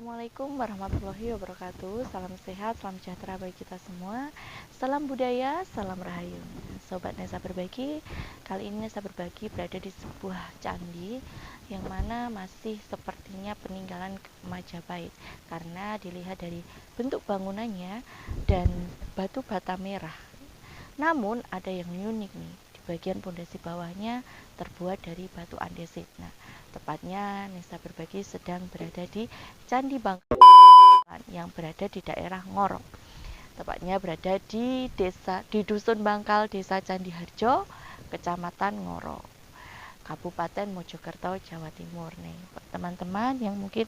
Assalamualaikum warahmatullahi wabarakatuh. Salam sehat, salam sejahtera bagi kita semua. Salam budaya, salam rahayu. Sobat Nesa Berbagi, kali ini Nesa Berbagi berada di sebuah candi yang mana masih sepertinya peninggalan Majapahit, karena dilihat dari bentuk bangunannya dan batu bata merah. Namun ada yang unik nih, di bagian pondasi bawahnya terbuat dari batu andesit. Nah, tepatnya Nesa Berbagi sedang berada di Candi Bangkal yang berada di daerah Ngorok. Tepatnya berada di Dusun Bangkal, Desa Candi Harjo, Kecamatan Ngorok, Kabupaten Mojokerto, Jawa Timur. Nih, teman-teman yang mungkin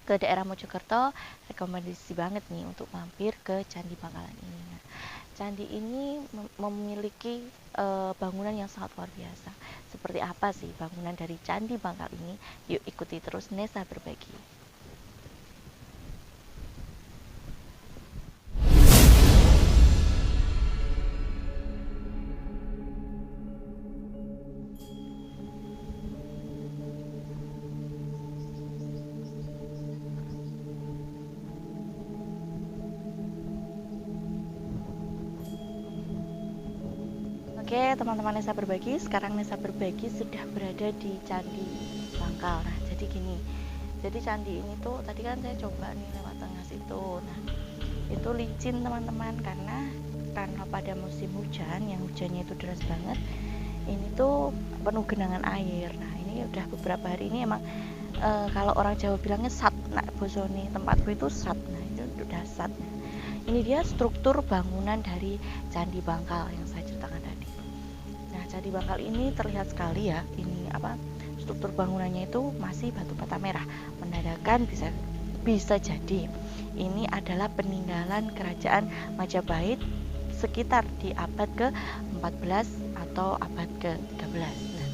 ke daerah Mojokerto, rekomendasi banget nih untuk mampir ke Candi Bangkalan ini. Nah, candi ini memiliki bangunan yang sangat luar biasa. Seperti apa sih bangunan dari Candi Bangkal ini? Yuk ikuti terus Nesa Berbagi. Oke, teman-teman Nesa Berbagi, sekarang Nesa Berbagi sudah berada di Candi Bangkal. Nah, jadi gini. Jadi candi ini tuh tadi kan saya coba nih lewat tengah situ. Nah, itu licin teman-teman, karena pada musim hujan, yang hujannya itu deras banget, ini tuh penuh genangan air. Nah, ini udah beberapa hari ini emang kalau orang Jawa bilangnya sat, nah bosone tempatku itu sat. Nah, itu udah sat. Ini dia struktur bangunan dari Candi Bangkal yang saya ceritakan tadi. Nah, Candi Bangkal ini terlihat sekali ya, ini struktur bangunannya itu masih batu bata merah, menandakan bisa jadi ini adalah peninggalan kerajaan Majapahit sekitar di abad ke-14 atau abad ke-13. Nah,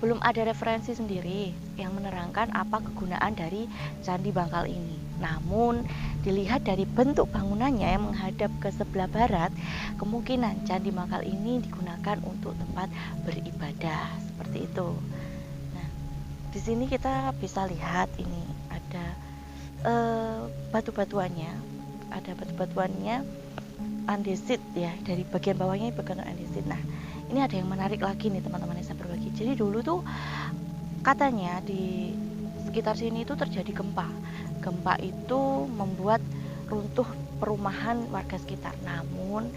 belum ada referensi sendiri yang menerangkan apa kegunaan dari Candi Bangkal ini. Namun, dilihat dari bentuk bangunannya yang menghadap ke sebelah barat, kemungkinan Candi Bangkal ini digunakan untuk tempat beribadah, seperti itu. Nah, di sini kita bisa lihat ini ada batu-batuannya, andesit ya, dari bagian bawahnya bagian andesit. Nah, ini ada yang menarik lagi nih teman-teman yang saya berbagi. Jadi dulu tuh katanya di sekitar sini itu terjadi gempa. Gempa itu membuat runtuh perumahan warga sekitar. Namun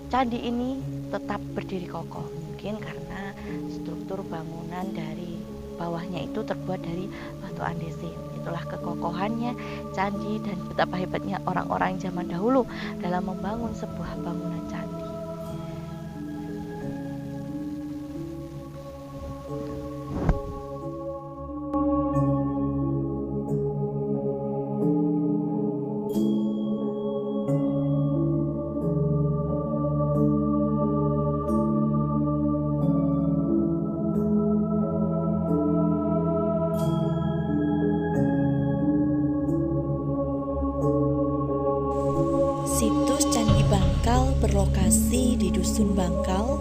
candi ini tetap berdiri kokoh. Mungkin karena struktur bangunan dari bawahnya itu terbuat dari batu andesit. Itulah kekokohannya candi dan betapa hebatnya orang-orang zaman dahulu dalam membangun sebuah bangunan candi. Situs Candi Bangkal berlokasi di Dusun Bangkal,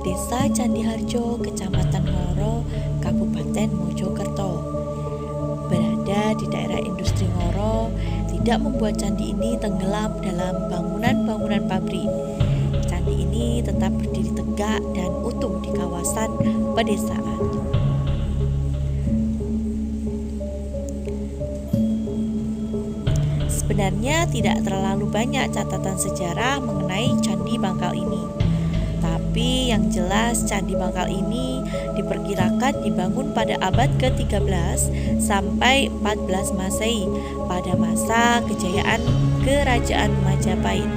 Desa Candi Harjo, Kecamatan Ngoro, Kabupaten Mojokerto. Berada di daerah industri Ngoro, tidak membuat candi ini tenggelam dalam bangunan-bangunan pabrik. Candi ini tetap berdiri tegak dan utuh di kawasan pedesaan. Sebenarnya tidak terlalu banyak catatan sejarah mengenai Candi Bangkal ini. Tapi yang jelas Candi Bangkal ini diperkirakan dibangun pada abad ke-13 sampai 14 Masehi pada masa kejayaan Kerajaan Majapahit.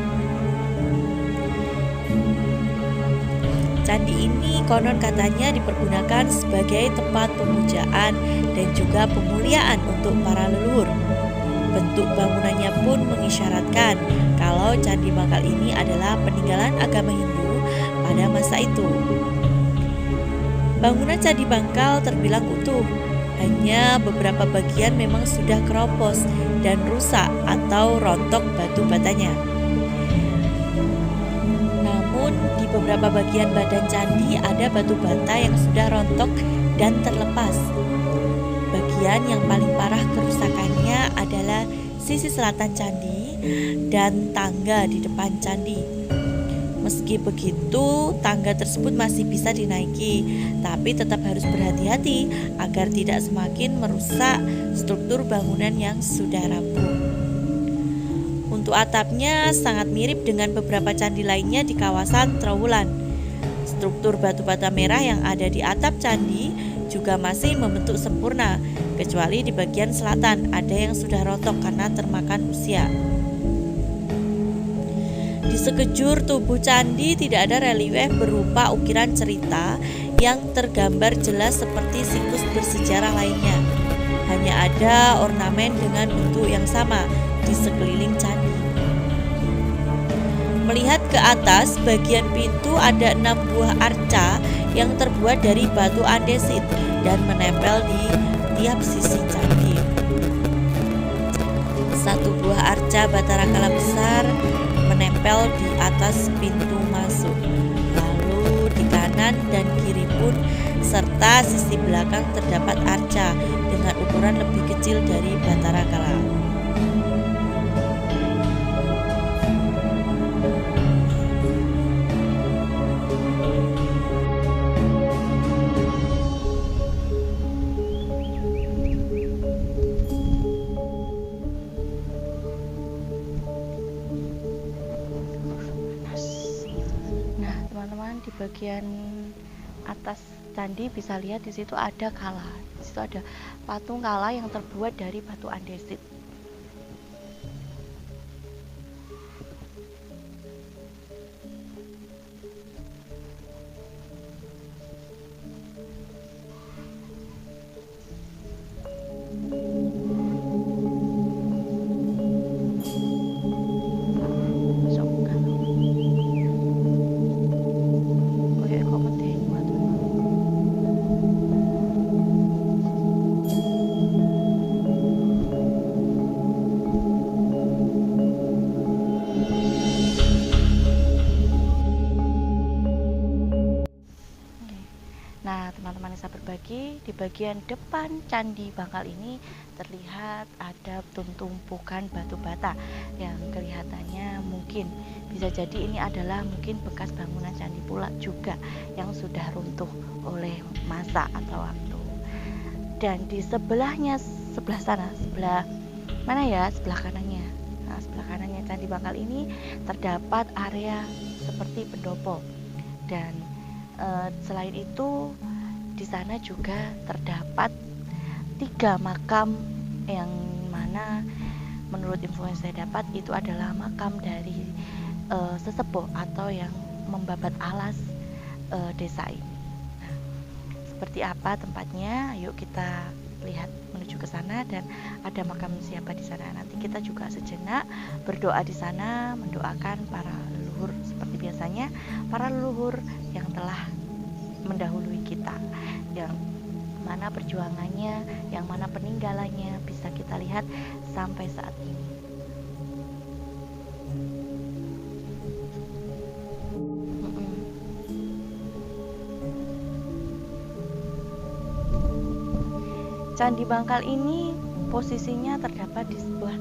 Candi ini konon katanya dipergunakan sebagai tempat pemujaan dan juga pemuliaan untuk para leluhur. Bentuk bangunannya pun mengisyaratkan kalau Candi Bangkal ini adalah peninggalan agama Hindu pada masa itu. Bangunan Candi Bangkal terbilang utuh, hanya beberapa bagian memang sudah keropos dan rusak atau rontok batu batanya. Namun di beberapa bagian badan candi ada batu bata yang sudah rontok dan terlepas. bagian yang paling parah kerusakannya adalah sisi selatan candi dan tangga di depan candi. Meski begitu, tangga tersebut masih bisa dinaiki, tapi tetap harus berhati-hati agar tidak semakin merusak struktur bangunan yang sudah rapuh. Untuk atapnya sangat mirip dengan beberapa candi lainnya di kawasan Trowulan. Struktur batu bata merah yang ada di atap candi juga masih membentuk sempurna, kecuali di bagian selatan ada yang sudah rontok karena termakan usia. Di sekejur tubuh candi tidak ada relief berupa ukiran cerita yang tergambar jelas seperti situs bersejarah lainnya. Hanya ada ornamen dengan bentuk yang sama di sekeliling candi. Melihat ke atas, bagian pintu ada 6 buah arca yang terbuat dari batu andesit dan menempel di tiap sisi candi. Satu buah arca Batara Kala besar menempel di atas pintu masuk. Lalu di kanan dan kiri pun serta sisi belakang terdapat arca dengan ukuran lebih kecil dari Batara Kala. Teman-teman, di bagian atas candi bisa lihat di situ ada kala. Di situ ada patung kala yang terbuat dari batu andesit. Nah, teman-teman Nisa berbagi, di bagian depan Candi Bangkal ini terlihat ada tumpukan batu bata yang kelihatannya mungkin bisa jadi ini adalah mungkin bekas bangunan candi pula juga yang sudah runtuh oleh masa atau waktu. Dan di sebelahnya, sebelah sana, sebelah mana ya? Sebelah kanannya. Nah, sebelah kanannya Candi Bangkal ini terdapat area seperti pendopo. Dan selain itu di sana juga terdapat 3 makam yang mana menurut info yang saya dapat itu adalah makam dari sesepuh atau yang membabat alas desa ini. Nah, seperti apa tempatnya? Yuk kita lihat menuju ke sana dan ada makam siapa di sana. Nanti kita juga sejenak berdoa di sana, mendoakan para leluhur seperti biasanya, para leluhur yang telah mendahului kita, yang mana perjuangannya, yang mana peninggalannya bisa kita lihat sampai saat ini. Candi Bangkal ini posisinya terdapat di sebuah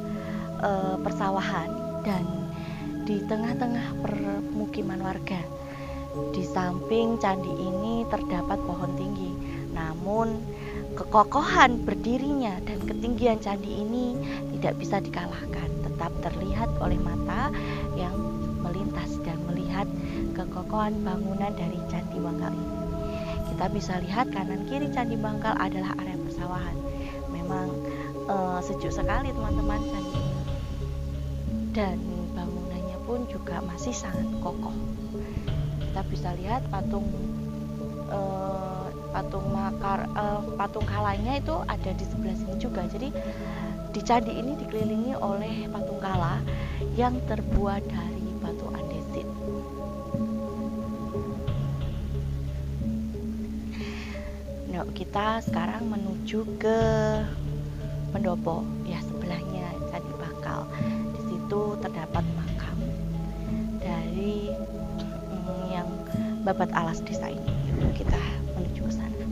persawahan dan di tengah-tengah permukiman warga. Di samping candi ini terdapat pohon tinggi, namun kekokohan berdirinya dan ketinggian candi ini tidak bisa dikalahkan. Tetap terlihat oleh mata yang melintas dan melihat kekokohan bangunan dari Candi Bangkal ini. Kita bisa lihat kanan kiri Candi Bangkal adalah area persawahan. Memang sejuk sekali teman-teman candi ini. Dan bangunannya pun juga masih sangat kokoh. Kita bisa lihat patung kalanya itu ada di sebelah sini juga. Jadi di candi ini dikelilingi oleh patung kala yang terbuat dari batu andesit. Nah, kita sekarang menuju ke pendopo ya, sebelahnya Candi Bangkal. Di situ terdapat makam dari yang babat alas desa ini. Yuk kita menuju ke sana.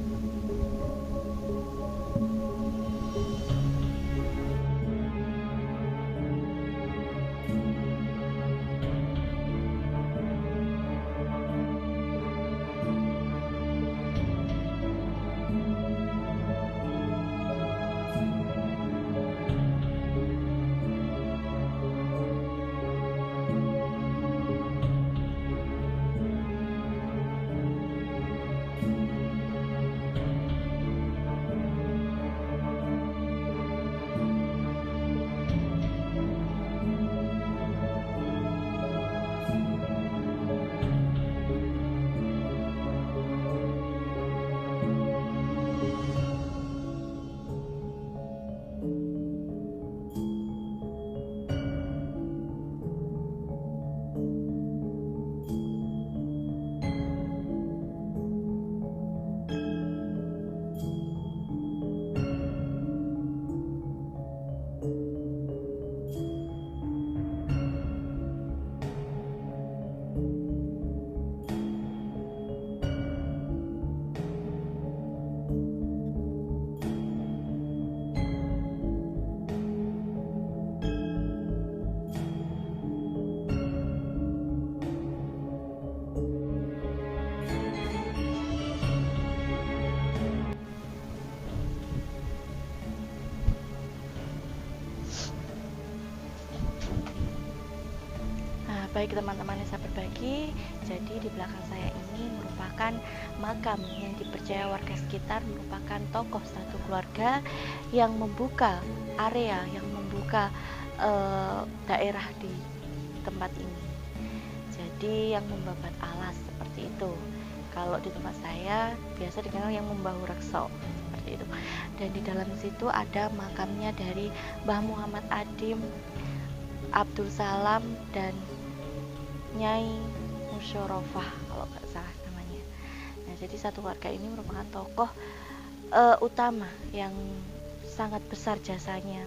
Nah, baik teman-teman yang saya berbagi, jadi di belakang saya ini merupakan makam yang dipercaya warga sekitar merupakan tokoh satu keluarga yang membuka area, yang membuka daerah di tempat ini. Jadi yang membabat alas seperti itu. Kalau di tempat saya biasa dikenal yang membahu rekso seperti itu. Dan di dalam situ ada makamnya dari Mbah Muhammad Adim, Abdul Salam, dan Nyai Musyorofah kalau nggak salah namanya. Nah, jadi satu keluarga ini merupakan tokoh utama yang sangat besar jasanya.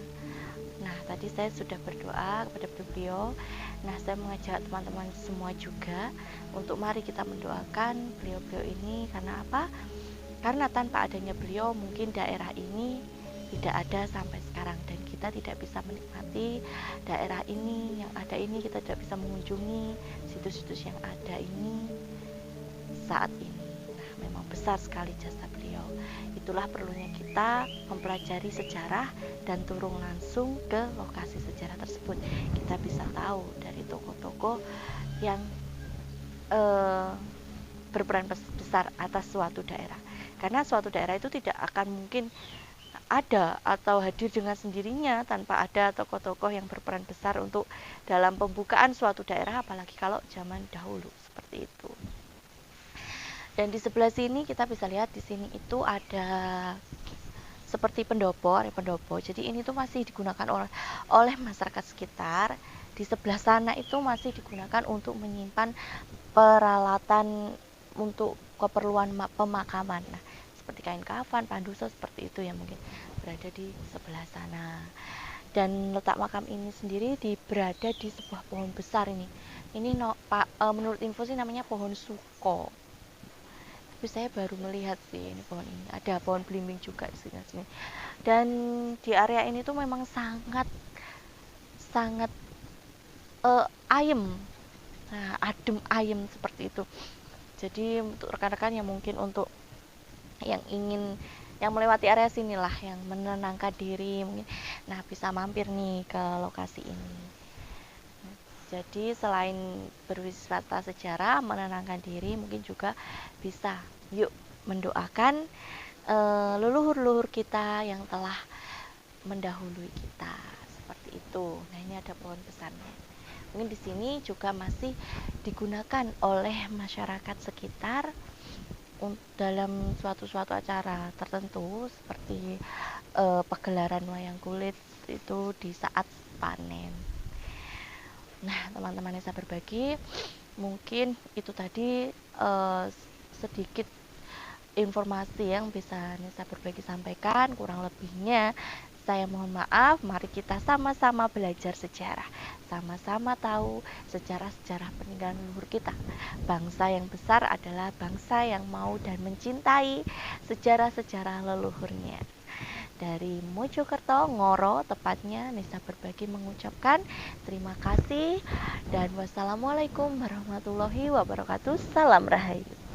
Nah, tadi saya sudah berdoa kepada beliau. Nah, saya mengajak teman-teman semua juga untuk mari kita mendoakan beliau-beliau ini. Karena apa? Karena tanpa adanya beliau mungkin daerah ini tidak ada sampai sekarang, dan kita tidak bisa menikmati daerah ini yang ada ini, kita tidak bisa mengunjungi situs-situs yang ada ini saat ini. Nah, memang besar sekali jasa beliau. Itulah perlunya kita mempelajari sejarah dan turun langsung ke lokasi sejarah tersebut. Kita bisa tahu dari tokoh-tokoh yang berperan besar atas suatu daerah. Karena suatu daerah itu tidak akan mungkin ada atau hadir dengan sendirinya tanpa ada tokoh-tokoh yang berperan besar untuk dalam pembukaan suatu daerah, apalagi kalau zaman dahulu seperti itu. Dan di sebelah sini kita bisa lihat di sini itu ada seperti pendopo. Jadi ini tuh masih digunakan oleh masyarakat sekitar. Di sebelah sana itu masih digunakan untuk menyimpan peralatan untuk keperluan pemakaman. Nah, seperti kain kafan, panduso seperti itu ya, mungkin berada di sebelah sana. Dan letak makam ini sendiri berada di sebuah pohon besar ini. Ini menurut info sih namanya pohon suko. Tapi saya baru melihat sih ini pohon ini. Ada pohon belimbing juga di sini. Dan di area ini tuh memang sangat ayem. Nah, adem ayem seperti itu. Jadi untuk rekan-rekan yang mungkin untuk yang melewati area sinilah, yang menenangkan diri mungkin, nah bisa mampir nih ke lokasi ini. Jadi selain berwisata sejarah, menenangkan diri, mungkin juga bisa yuk mendoakan leluhur-leluhur kita yang telah mendahului kita seperti itu. Nah, ini ada pohon besarnya. Mungkin di sini juga masih digunakan oleh masyarakat sekitar dalam suatu acara tertentu seperti pagelaran wayang kulit itu di saat panen. Nah, teman-teman yang saya berbagi, mungkin itu tadi sedikit informasi yang bisa saya berbagi sampaikan. Kurang lebihnya saya mohon maaf. Mari kita sama-sama belajar sejarah, sama-sama tahu sejarah-sejarah peninggalan leluhur kita. Bangsa yang besar adalah bangsa yang mau dan mencintai sejarah-sejarah leluhurnya. Dari Mojokerto, Ngoro tepatnya, Nisa berbagi mengucapkan terima kasih dan wassalamualaikum warahmatullahi wabarakatuh. Salam Rahayu.